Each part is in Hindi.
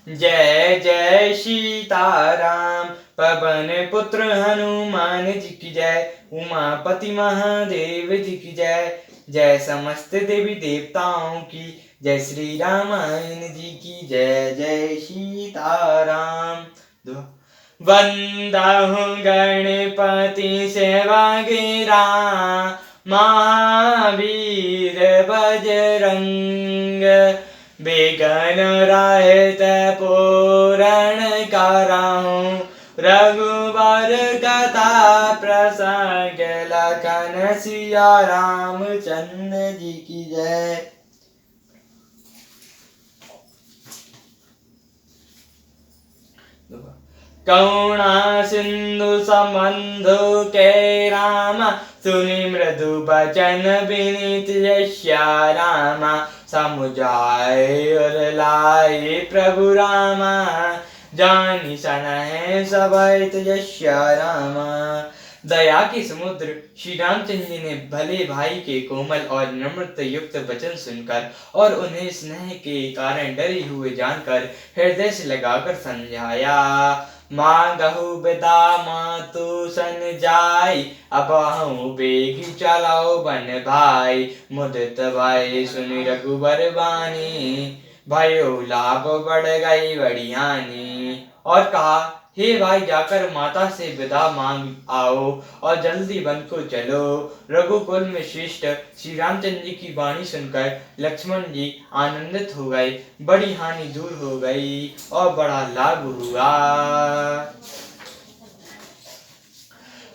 जय जय सीताराम। पवन पुत्र हनुमान जी की जय। उमापति महादेव जी की जय। जय समस्त देवी देवताओं की जय। श्री रामायण जी की जय। जय सीताराम। वंदहु गणपति सेवा गिरा महावीर बजरंग। विघ्न रहित पूरण करहु रघुबर कथा प्रसंग। लखन सिया रामचंद्र जी की जय। करुणा सिंधु संबंधु के राम। सुनि मृदु बचन विनीत यस्या राम। समुझाए और लाए प्रभु रामा। जानि सनहि सबइ यस्या राम। दया के समुद्र श्री रामचंद्र जी ने भले भाई के कोमल और नम्रता युक्त वचन सुनकर और उन्हें स्नेह के कारण डरे हुए जानकर हृदय से लगाकर समझाया। मांगहु बिदा मातु सन जाय। अबहु बेगी चलाओ बन भाई। मुदित भाई सुनि रघुबर बानी। भयो लाभ बढ़ गई बड़ी हानि। और कहा, हे भाई, जाकर माता से विदा मांग आओ और जल्दी वन को चलो। रघुकुल में श्रेष्ठ श्री रामचंद्र जी की वाणी सुनकर लक्ष्मण जी आनंदित हो गए। बड़ी हानि दूर हो गई और बड़ा लाभ हुआ।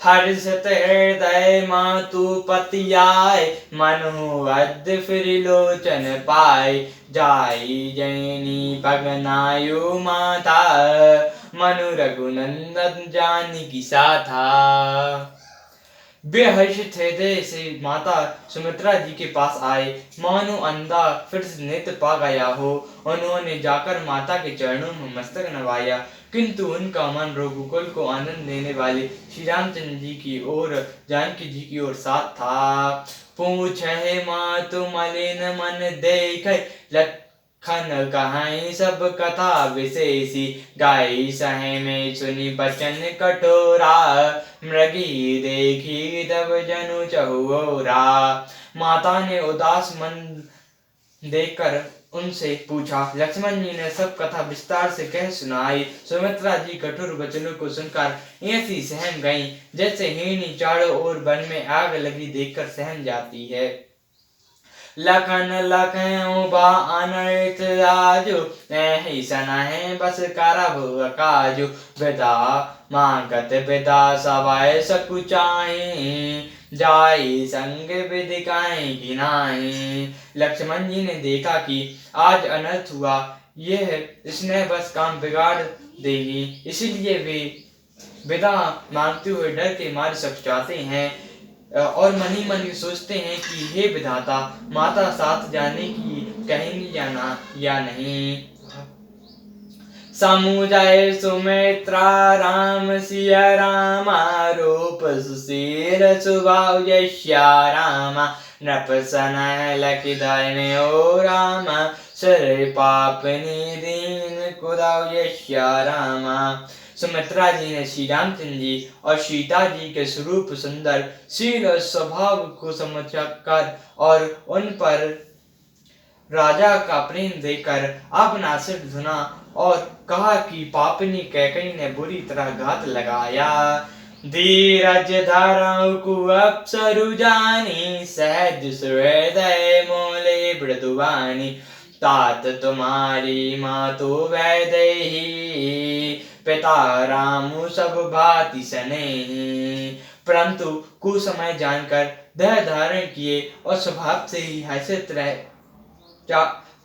हर्षित हृदय मातु पति आए। मनु अद्य फिर लोचन पाए। जाई जैनी पगनायु माता। मनु रघुनंदन जानकी साथा। बेहर्षित हृदय से माता सुमित्रा जी के पास आए। मानो अंधा फिर से नेत्र पा गया हो। उन्होंने जाकर माता के चरणों में मस्तक नवाया, किंतु उनका मन रघुकुल को आनंद देने वाले श्री रामचंद्र जी की ओर, जानकी जी की ओर साथ था। पूछे मातु मलिन मन देख। लखन कहाई सब कथा विशेषी। गाई सहे में सुनी बचन कठोरा। मृगी देखी तब जनु चहुओरा। माता ने उदास मन देखकर उनसे पूछा। लक्ष्मण जी ने सब कथा विस्तार से कह सुनाई। सुमित्रा जी कठोर वचनों को सुनकर ऐसी सहम गईं जैसे हिरनी चारों ओर वन में आग लगी देखकर सहम जाती है। लखन लखन बा अनर्थ राजो। नहीं सनहि बस करबु काजु। विदा मांगत विदा सवाय सकुचाई। जाई संग विधि काहि गिनाई। लक्ष्मण जी ने देखा कि आज अनर्थ हुआ, यह स्नेह बस काम बिगाड़ देगी, इसलिए वे विदा मांगते हुए डर के मारे सकुचाते हैं और मन ही मन सोचते हैं कि हे विधाता, माता साथ जाने की कहेंगी या नहीं। समुझाए सुमित्रा राम सिया रामा। रूप सुशील स्वभाव यस्या रामा। नृप सनह लखि धर्मयो रामा। सर पाप निदीन कुदाव यस्या रामा। सुमित्रा जी ने श्री रामचंद्र जी और सीता जी के स्वरूप, सुंदर शील और स्वभाव को समझकर और उन पर राजा का प्रेम देखकर अपना सिर धुना और कहा कि पापिनी कैकई ने बुरी तरह घात लगाया। धीरज धरऊ कुअप्सरु जानी। सहज हृदय मोले मृदुवानी। तात तुम्हारी मातु वैदेही। पिता राम सब भांति स्नेही। परंतु कुसमय जानकर देह धारण किए और स्वभाव से ही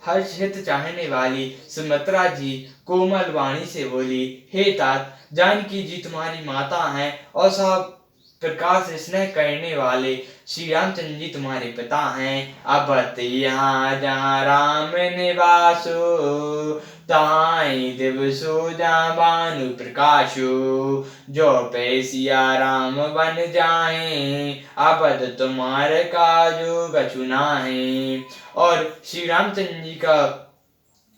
हर्षित चाहने वाली सुमित्रा जी कोमल वाणी से बोली, हे तात, जानकी जी तुम्हारी माता हैं और सब प्रकार से स्नेह करने वाले श्री रामचंद्र जी तुम्हारे पिता हैं। अब यहाँ जहाँ राम निवासो। ताई दिवसो जहाँ भानु प्रकाशो। जो पे सिया राम बन जाए। अब तुम्हारे काजो कछु नाहीं। और श्री रामचंद्र जी का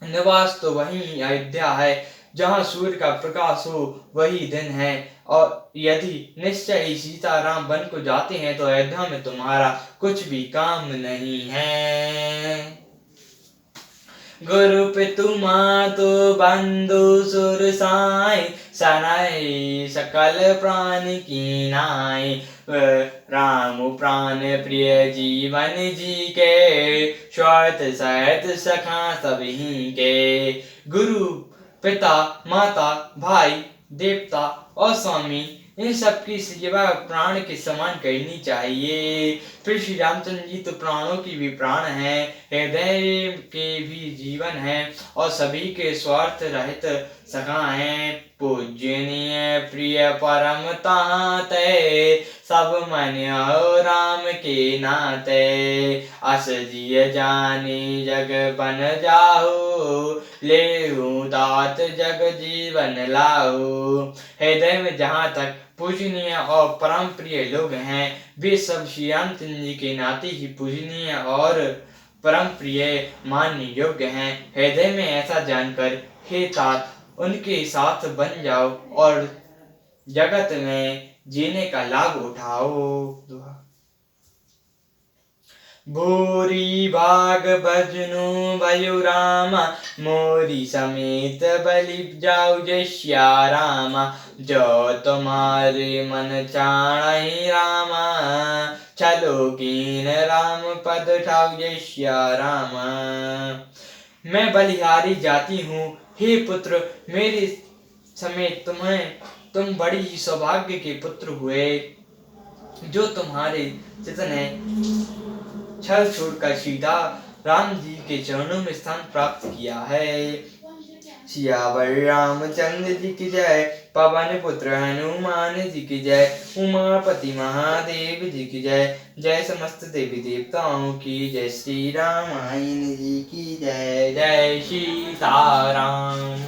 निवास तो वही अयोध्या है जहाँ सूर्य का प्रकाश हो, वही दिन है। और यदि निश्चय ही सीताराम वन को जाते हैं तो अयोध्या में तुम्हारा कुछ भी काम नहीं है। गुरु पितु मातु बंधु सुर साई, सनाई सकल प्राण की नाई। राम प्राण प्रिय जीवन जी के, स्वार्थ सहित सखा सभी के। गुरु, पिता, माता, भाई, देवता और स्वामी, इन सब की सेवा प्राण के समान करनी चाहिए। फिर श्री रामचंद्र जी तो प्राणों की भी प्राण है, हृदय के भी जीवन है और सभी के स्वार्थ रहित सखा है। पूजनीय प्रिय परम ताते, सब मन हो राम के नाते। अस जिय जानी जग बन जाहु, लेहु दात जग जीवन लाहु। हृदय में जहाँ तक पूजनीय और परम प्रिय लोग हैं, वे सब श्री रामचंद्र जी के नाते ही पूजनीय और परम प्रिय मानने योग्य हैं। हृदय में ऐसा जानकर हे तात उनके साथ बन जाओ और जगत में जीने का लाभ उठाओ। भूरी भाग भजनु भयो रामा, मोरी समेत बलि जाऊ जय सिया रामा। जो तुम्हारे मन चाणहि रामा, चलो कीन राम पद ठाऊ जय सिया रामा। मैं बलिहारी जाती हूँ, हे पुत्र मेरे समेत तुम बड़ी ही सौभाग्य के पुत्र हुए। जो तुम्हारे चितन है छल छोड़कर सीता राम जी के चरणों में स्थान प्राप्त किया है। सियावर रामचंद्र जी की जय, पवन पुत्र हनुमान जी की जय, उमापति महादेव जी की जय। जय समस्त देवी देवताओं की जय, श्री रामायण जी की जय। जय सीताराम।